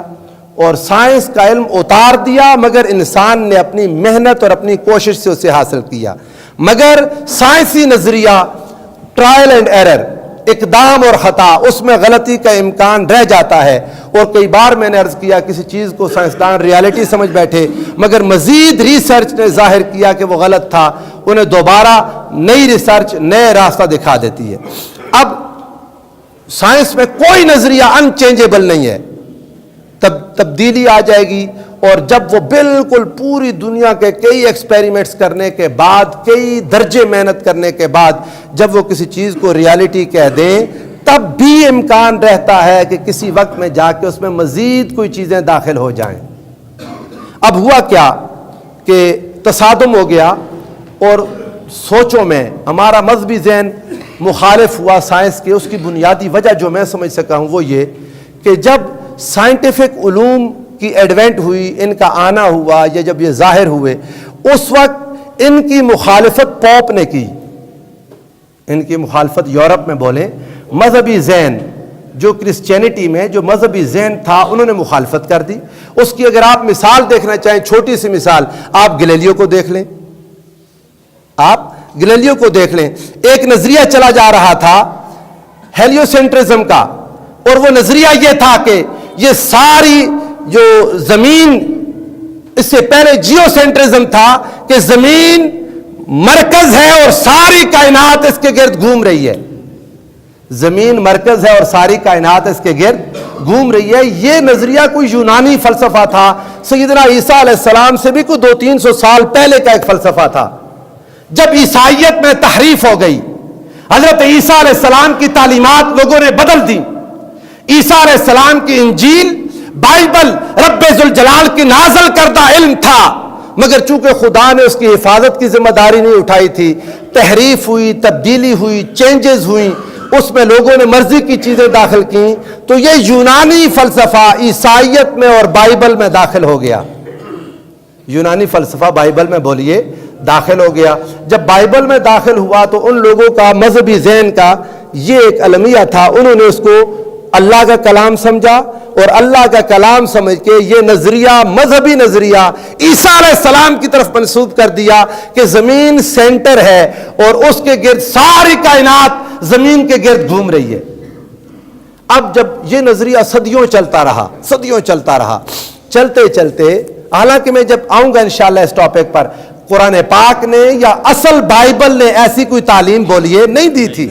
اور سائنس کا علم اتار دیا، مگر انسان نے اپنی محنت اور اپنی کوشش سے اسے حاصل کیا۔ مگر سائنسی نظریہ ٹرائل اینڈ ایرر، اقدام اور خطا، اس میں غلطی کا امکان رہ جاتا ہے۔ اور کئی بار میں نے عرض کیا کسی چیز کو سائنسدان ریالٹی سمجھ بیٹھے، مگر مزید ریسرچ نے ظاہر کیا کہ وہ غلط تھا، انہیں دوبارہ نئی ریسرچ نئے راستہ دکھا دیتی ہے۔ اب سائنس میں کوئی نظریہ انچینجیبل نہیں ہے، تبدیلی آ جائے گی، اور جب وہ بالکل پوری دنیا کے کئی ایکسپیریمنٹس کرنے کے بعد، کئی درجے محنت کرنے کے بعد جب وہ کسی چیز کو ریالٹی کہہ دیں، تب بھی امکان رہتا ہے کہ کسی وقت میں جا کے اس میں مزید کوئی چیزیں داخل ہو جائیں۔ اب ہوا کیا کہ تصادم ہو گیا، اور سوچوں میں ہمارا مذہبی ذہن مخالف ہوا سائنس کے۔ اس کی بنیادی وجہ جو میں سمجھ سکا ہوں وہ یہ کہ جب سائنٹیفک علوم کی ایڈوینٹ ہوئی، ان کا آنا ہوا، یا جب یہ ظاہر ہوئے، اس وقت ان کی مخالفت پوپ نے کی، ان کی مخالفت یورپ میں بولیں مذہبی ذہن جو کرسچینٹی میں جو مذہبی ذہن تھا انہوں نے مخالفت کر دی۔ اس کی اگر آپ مثال دیکھنا چاہیں، چھوٹی سی مثال، آپ گلیلیو کو دیکھ لیں، آپ گلیلیو کو دیکھ لیں۔ ایک نظریہ چلا جا رہا تھا ہیلیو سینٹرزم کا، اور وہ نظریہ یہ تھا کہ یہ ساری جو زمین، اس سے پہلے جیو سینٹرزم تھا کہ زمین مرکز ہے اور ساری کائنات اس کے گرد گھوم رہی ہے، زمین مرکز ہے اور ساری کائنات اس کے گرد گھوم رہی ہے۔ یہ نظریہ کوئی یونانی فلسفہ تھا، سیدنا عیسیٰ علیہ السلام سے بھی کوئی 200-300 سال پہلے کا ایک فلسفہ تھا۔ جب عیسائیت میں تحریف ہو گئی، حضرت عیسیٰ علیہ السلام کی تعلیمات لوگوں نے بدل دی، عیسیٰ علیہ السلام کی انجیل، بائبل رب ذوالجلال کی نازل کردہ علم تھا، مگر چونکہ خدا نے اس کی حفاظت کی ذمہ داری نہیں اٹھائی تھی، تحریف ہوئی، تبدیلی ہوئی، چینجز ہوئی، اس میں لوگوں نے مرضی کی چیزیں داخل کیں، تو یہ یونانی فلسفہ عیسائیت میں اور بائبل میں داخل ہو گیا۔ یونانی فلسفہ بائبل میں بولیے داخل ہو گیا. جب بائبل میں داخل ہوا تو ان لوگوں کا مذہبی ذہن کا یہ ایک المیہ تھا, انہوں نے اس کو اللہ کا کلام سمجھا اور اللہ کا کلام سمجھ کے یہ نظریہ, مذہبی نظریہ عیسیٰ علیہ السلام کی طرف منسوب کر دیا کہ زمین سینٹر ہے اور اس کے گرد ساری کائنات زمین کے گرد گھوم رہی ہے. اب جب یہ نظریہ صدیوں چلتا رہا, چلتے چلتے, حالانکہ میں جب آؤں گا انشاءاللہ اس ٹاپک پر, قرآن پاک نے یا اصل بائبل نے ایسی کوئی تعلیم بولیے نہیں دی تھی.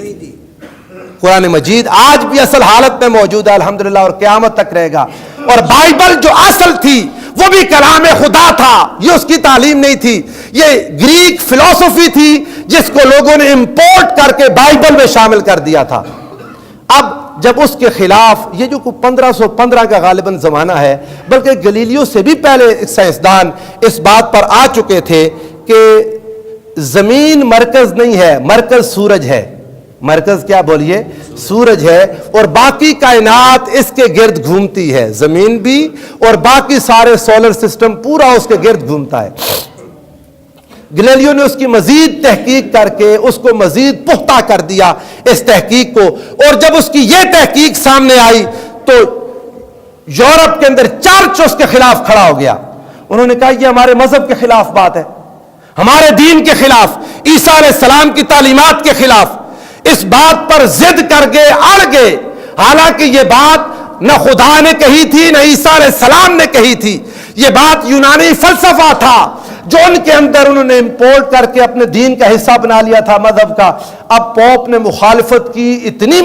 قرآن مجید آج بھی اصل حالت میں موجود ہے الحمدللہ اور قیامت تک رہے گا. اور بائبل جو اصل تھی وہ بھی کلام خدا تھا, یہ اس کی تعلیم نہیں تھی, یہ گریک فلسفی تھی جس کو لوگوں نے امپورٹ کر کے بائبل میں شامل کر دیا تھا. اب جب اس کے خلاف یہ جو 1515 کا غالباً زمانہ ہے, بلکہ گلیلیو سے بھی پہلے سائنسدان اس بات پر آ چکے تھے کہ زمین مرکز نہیں ہے, مرکز سورج ہے. مرکز کیا بولیے؟ سورج ہے, اور باقی کائنات اس کے گرد گھومتی ہے, زمین بھی اور باقی سارے سولر سسٹم پورا اس کے گرد گھومتا ہے. گلیلیو نے اس کی مزید تحقیق کر کے اس کو مزید پختہ کر دیا اس تحقیق کو, اور جب اس کی یہ تحقیق سامنے آئی تو یورپ کے اندر چرچ اس کے خلاف کھڑا ہو گیا. انہوں نے کہا یہ ہمارے مذہب کے خلاف بات ہے, ہمارے دین کے خلاف, عیسیٰ علیہ السلام کی تعلیمات کے خلاف. اس بات پر ضد کر گئے, اڑ گئے, حالانکہ یہ بات نہ خدا نے کہی تھی نہ عیسیٰ علیہ السلام نے کہی تھی. یہ بات یونانی فلسفہ تھا جو ان کے اندر انہوں نے امپورٹ کر کے اپنے دین کا حصہ بنا لیا تھا, مذہب کا. اب پوپ نے مخالفت کی, اتنی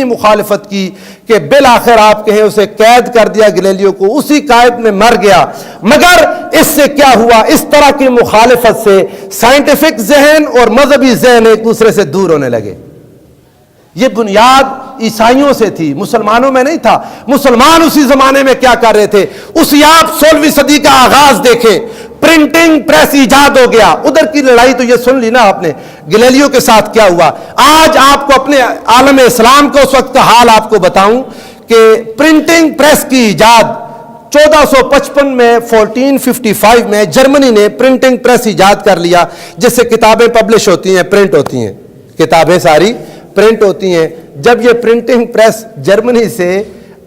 مخالفت کی کہ بالآخر آپ کہیں اسے قید کر دیا گلیلیو کو, اسی قید میں مر گیا. مگر اس سے کیا ہوا, اس طرح کی مخالفت سے سائنٹیفک ذہن اور مذہبی ذہن ایک دوسرے سے دور ہونے لگے. یہ بنیاد عیسائیوں سے تھی, مسلمانوں میں نہیں تھا. مسلمان اسی زمانے میں کیا کر رہے تھے, اسی آپ 16ویں صدی کا آغاز دیکھیں, پرنٹنگ پریس ایجاد ہو گیا. ادھر کی لڑائی تو یہ سن لی نا آپ نے, گلیلیو کے ساتھ کیا ہوا. آج آپ کو اپنے عالم اسلام کا اس وقت کا حال آپ کو بتاؤں کہ پرنٹنگ پریس کی ایجاد 1455 میں 1455 میں جرمنی نے پرنٹنگ پریس ایجاد کر لیا, جس سے کتابیں پبلش ہوتی ہیں, پرنٹ ہوتی ہیں, کتابیں ساری پرنٹ ہوتی ہیں. جب یہ پرنٹنگ پریس جرمنی سے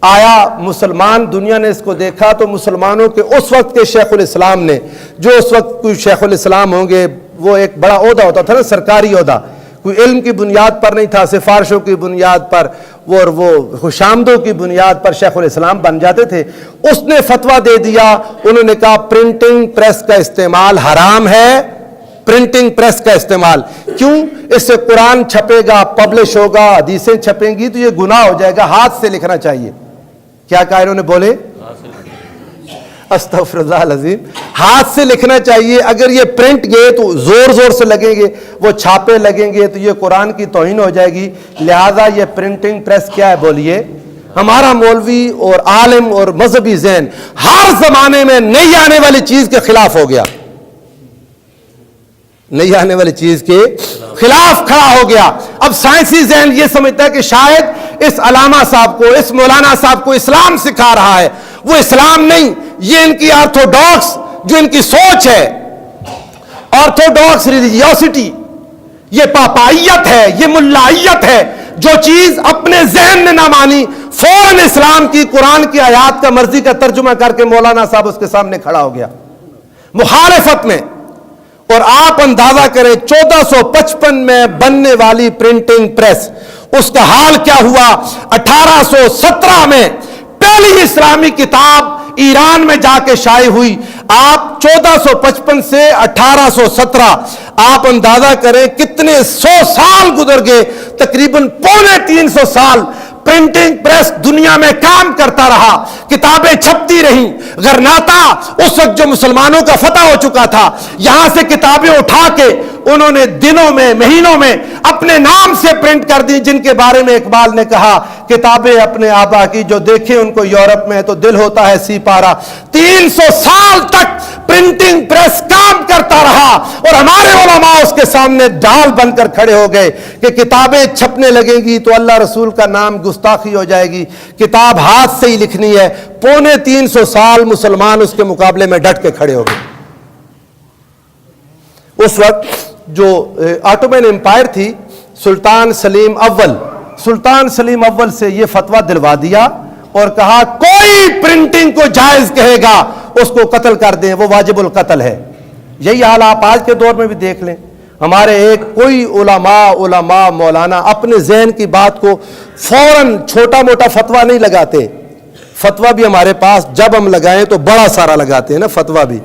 آیا, مسلمان دنیا نے اس کو دیکھا تو مسلمانوں کے اس وقت کے شیخ الاسلام نے, جو اس وقت کوئی شیخ الاسلام ہوں گے, وہ ایک بڑا عہدہ ہوتا تھا نا, سرکاری عہدہ, کوئی علم کی بنیاد پر نہیں تھا, سفارشوں کی بنیاد پر وہ خوشامدوں کی بنیاد پر شیخ الاسلام بن جاتے تھے. اس نے فتویٰ دے دیا, انہوں نے کہا پرنٹنگ پریس کا استعمال حرام ہے. پرنٹنگ پریس کا استعمال کیوں؟ اس سے قرآن چھپے گا, پبلش ہوگا, حدیثیں چھپیں گی تو یہ گناہ ہو جائے گا, ہاتھ سے لکھنا چاہیے. کیا کہا انہوں نے بولے؟ استغفر اللہ العظیم, ہاتھ سے لکھنا چاہیے. اگر یہ پرنٹ گئے تو زور سے لگیں گے, وہ چھاپے لگیں گے تو یہ قرآن کی توہین ہو جائے گی. لہذا یہ پرنٹنگ پریس کیا ہے بولیے؟ ہمارا مولوی اور عالم اور مذہبی ذہن ہر زمانے میں نئی آنے والی چیز کے خلاف ہو گیا, نہیں آنے والی چیز کے خلاف کھڑا ہو گیا. اب سائنسی ذہن یہ سمجھتا ہے کہ شاید اس علامہ صاحب کو, اس مولانا صاحب کو اسلام سکھا رہا ہے. وہ اسلام نہیں, یہ ان کی آرتھوڈاکس جو ان کی سوچ ہے, آرتھوڈاکس ریلیجیوسٹی, یہ پاپائیت ہے, یہ ملائیت ہے. جو چیز اپنے ذہن نے نہ مانی, فوراً اسلام کی, قرآن کی آیات کا مرضی کا ترجمہ کر کے مولانا صاحب اس کے سامنے کھڑا ہو گیا مخالفت میں. اور آپ اندازہ کریں 1455 میں بننے والی پرنٹنگ پریس, اس کا حال کیا ہوا. 1817 میں پہلی اسلامی کتاب ایران میں جا کے شائع ہوئی. آپ 1455 سے 1817 آپ اندازہ کریں کتنے 100 سال گزر گئے, تقریباً 350 سال پرنٹنگ پریس دنیا میں کام کرتا رہا, کتابیں چھپتی رہیں. غرناطہ اس وقت جو مسلمانوں کا فتح ہو چکا تھا, یہاں سے کتابیں اٹھا کے انہوں نے دنوں میں, مہینوں میں اپنے نام سے پرنٹ کر دی, جن کے بارے میں اقبال نے کہا کتابیں اپنے آبا کی جو دیکھیں ان کو یورپ میں تو دل ہوتا ہے سی پارا. 300 سال تک پرنٹنگ پریس کام کرتا رہا, اور ہمارے علماء اس کے سامنے ڈھال بن کر کھڑے ہو گئے کہ کتابیں چھپنے لگیں گی تو اللہ رسول کا نام گستاخی ہو جائے گی, کتاب ہاتھ سے ہی لکھنی ہے. 350 سال مسلمان اس کے مقابلے میں ڈٹ کے کھڑے ہو گئے. اس وقت جو آٹومین امپائر تھی، سلطان سلیم اول سے یہ فتویٰ دلوا دیا اور کہا کوئی پرنٹنگ کو جائز کہے گا اس کو قتل کر دیں، وہ واجب القتل ہے۔ یہی حال آپ آج کے دور میں بھی دیکھ لیں، ہمارے کوئی علماء مولانا اپنے ذہن کی بات کو فوراً چھوٹا موٹا فتویٰ نہیں لگاتے۔ فتویٰ بھی ہمارے پاس جب ہم لگائیں تو بڑا سارا لگاتے ہیں نا فتویٰ بھی۔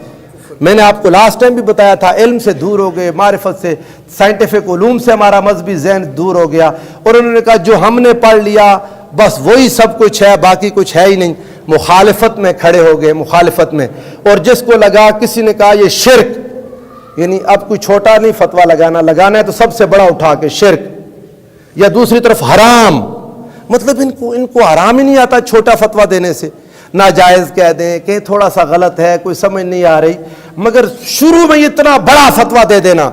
میں نے آپ کو لاسٹ ٹائم بھی بتایا تھا، علم سے دور ہو گئے، معرفت سے، سائنٹیفک علوم سے ہمارا مذہبی ذہن دور ہو گیا، اور انہوں نے کہا جو ہم نے پڑھ لیا بس وہی سب کچھ ہے، باقی کچھ ہے ہی نہیں۔ مخالفت میں کھڑے ہو گئے، مخالفت میں۔ اور جس کو لگا، کسی نے کہا یہ شرک، یعنی اب کوئی چھوٹا نہیں فتویٰ لگانا ہے تو سب سے بڑا اٹھا کے شرک، یا دوسری طرف حرام، مطلب ان کو حرام ہی نہیں آتا چھوٹا فتویٰ دینے سے، ناجائز کہہ دیں کہ تھوڑا سا غلط ہے، کوئی سمجھ نہیں آ رہی، مگر شروع میں اتنا بڑا فتویٰ دے دینا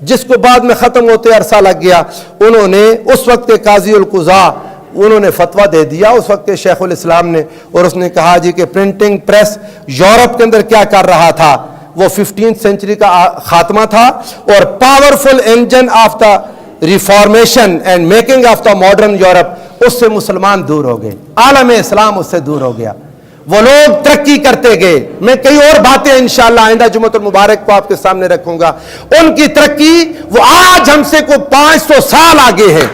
جس کو بعد میں ختم ہوتے عرصہ لگ گیا۔ انہوں نے اس وقت کے قاضی القضاء انہوں نے فتویٰ دے دیا اس وقت کے شیخ الاسلام نے، اور اس نے کہا جی کہ پرنٹنگ پریس یورپ کے اندر کیا کر رہا تھا، وہ 15th سینچری کا خاتمہ تھا، اور powerful engine of the reformation and making of the modern Europe, اس سے مسلمان دور ہو گئے، عالم اسلام اس سے دور ہو گیا، وہ لوگ ترقی کرتے گئے۔ میں کئی اور باتیں انشاءاللہ آئندہ جمعۃ المبارک کو آپ کے سامنے رکھوں گا، ان کی ترقی وہ آج ہم سے کو 500 سال آگے ہے۔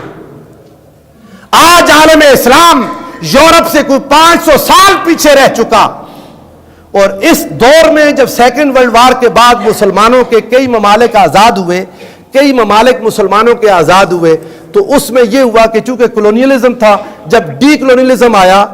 آج عالم اسلام یورپ سے کوئی 500 سال پیچھے رہ چکا، اور اس دور میں جب سیکنڈ ورلڈ وار کے بعد مسلمانوں کے کئی ممالک آزاد ہوئے، کئی ممالک مسلمانوں کے آزاد ہوئے، تو اس میں یہ ہوا کہ چونکہ کلونیلزم تھا، جب ڈی کلونیلزم آیا،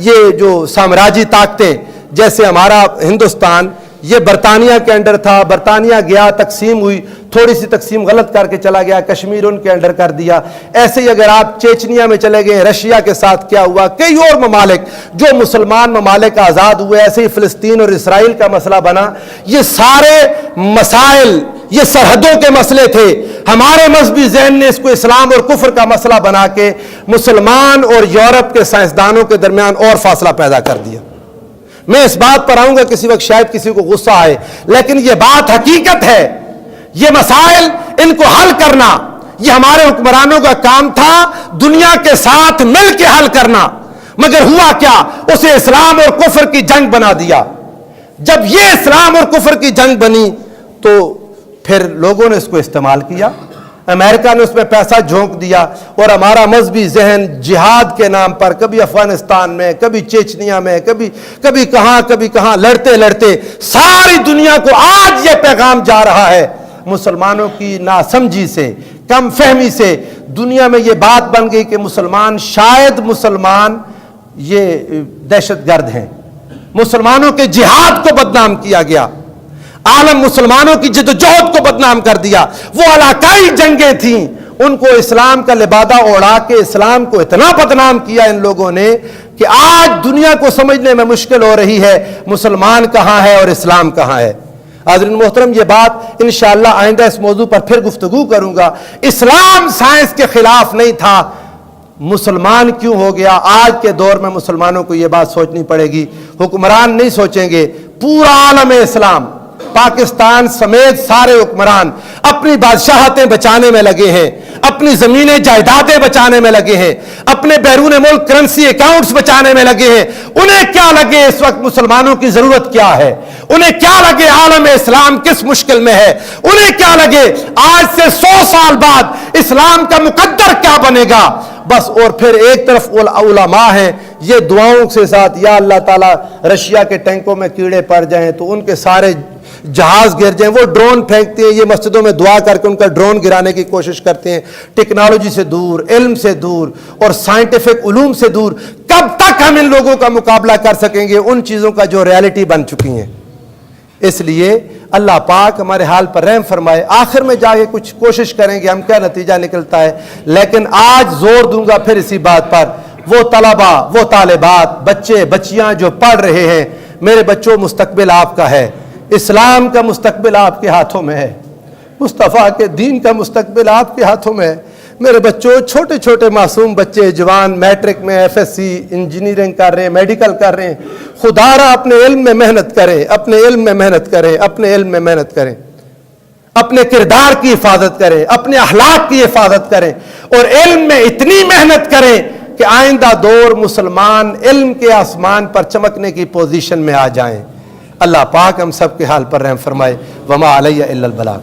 یہ جو سامراجی طاقتیں جیسے ہمارا ہندوستان یہ برطانیہ کے انڈر تھا، برطانیہ گیا، تقسیم ہوئی، تھوڑی سی تقسیم غلط کر کے چلا گیا، کشمیر ان کے انڈر کر دیا۔ ایسے ہی اگر آپ چیچنیا میں چلے گئے، رشیا کے ساتھ کیا ہوا، کئی اور ممالک جو مسلمان ممالک آزاد ہوئے، ایسے ہی فلسطین اور اسرائیل کا مسئلہ بنا۔ یہ سارے مسائل یہ سرحدوں کے مسئلے تھے، ہمارے مذہبی ذہن نے اس کو اسلام اور کفر کا مسئلہ بنا کے مسلمان اور یورپ کے سائنسدانوں کے درمیان اور فاصلہ پیدا کر دیا۔ میں اس بات پر آؤں گا، کسی وقت شاید کسی کو غصہ آئے، لیکن یہ بات حقیقت ہے، یہ مسائل ان کو حل کرنا یہ ہمارے حکمرانوں کا کام تھا، دنیا کے ساتھ مل کے حل کرنا، مگر ہوا کیا، اسے اسلام اور کفر کی جنگ بنا دیا۔ جب یہ اسلام اور کفر کی جنگ بنی تو پھر لوگوں نے اس کو استعمال کیا، امریکہ نے اس میں پیسہ جھونک دیا، اور ہمارا مذہبی ذہن جہاد کے نام پر کبھی افغانستان میں، کبھی چیچنیا میں، کبھی کہاں لڑتے ساری دنیا کو آج یہ پیغام جا رہا ہے، مسلمانوں کی ناسمجھی سے، کم فہمی سے دنیا میں یہ بات بن گئی کہ شاید مسلمان یہ دہشت گرد ہیں، مسلمانوں کے جہاد کو بدنام کیا گیا، عالم مسلمانوں کی جدوجہد کو بدنام کر دیا۔ وہ علاقائی جنگیں تھیں، ان کو اسلام کا لبادہ اوڑھا کے اسلام کو اتنا بدنام کیا ان لوگوں نے کہ آج دنیا کو سمجھنے میں مشکل ہو رہی ہے مسلمان کہاں ہے اور اسلام کہاں ہے۔ حضرت محترم، یہ بات انشاءاللہ آئندہ اس موضوع پر پھر گفتگو کروں گا۔ اسلام سائنس کے خلاف نہیں تھا، مسلمان کیوں ہو گیا؟ آج کے دور میں مسلمانوں کو یہ بات سوچنی پڑے گی، حکمران نہیں سوچیں گے، پورا عالم اسلام پاکستان سمیت سارے حکمران اپنی بادشاہتیں بچانے میں لگے ہیں، اپنی زمینیں جائیدادیں بچانے میں لگے ہیں، اپنے بیرون ملک کرنسی اکاؤنٹس بچانے میں لگے ہیں۔ انہیں کیا لگے اس وقت مسلمانوں کی ضرورت کیا ہے، انہیں کیا لگے عالم اسلام کس مشکل میں ہے، انہیں کیا لگے آج سے 100 سال بعد اسلام کا مقدر کیا بنے گا، بس۔ اور پھر ایک طرف علماء ہیں، یہ دعاؤں کے ساتھ یا اللہ تعالیٰ رشیا کے ٹینکوں میں کیڑے پڑ جائیں تو ان کے سارے جہاز گر جائیں، وہ ڈرون پھینکتے ہیں، یہ مسجدوں میں دعا کر کے ان کا ڈرون گرانے کی کوشش کرتے ہیں، ٹیکنالوجی سے دور، علم سے دور اور سائنٹیفک علوم سے دور۔ کب تک ہم ان لوگوں کا مقابلہ کر سکیں گے ان چیزوں کا جو ریالٹی بن چکی ہیں؟ اس لیے اللہ پاک ہمارے حال پر رحم فرمائے۔ آخر میں جا کے کچھ کوشش کریں گے ہم کیا نتیجہ نکلتا ہے، لیکن آج زور دوں گا پھر اسی بات پر، وہ طلبہ، وہ طالبات، بچے بچیاں جو پڑھ رہے ہیں، میرے بچوں مستقبل آپ کا ہے، اسلام کا مستقبل آپ کے ہاتھوں میں ہے، مصطفیٰ کے دین کا مستقبل آپ کے ہاتھوں میں ہے۔ میرے بچوں، چھوٹے چھوٹے معصوم بچے جوان میٹرک میں FSC انجینئرنگ کر رہے ہیں، میڈیکل کر رہے ہیں، خدا را اپنے علم میں محنت کریں، اپنے علم میں محنت کریں، اپنے علم میں محنت کریں۔ اپنے کردار کی حفاظت کریں، اپنے اخلاق کی حفاظت کریں، اور علم میں اتنی محنت کریں کہ آئندہ دور مسلمان علم کے آسمان پر چمکنے کی پوزیشن میں آ جائیں۔ اللہ پاک ہم سب کے حال پر رحم فرمائے۔ وما علیہ الا البلاغ۔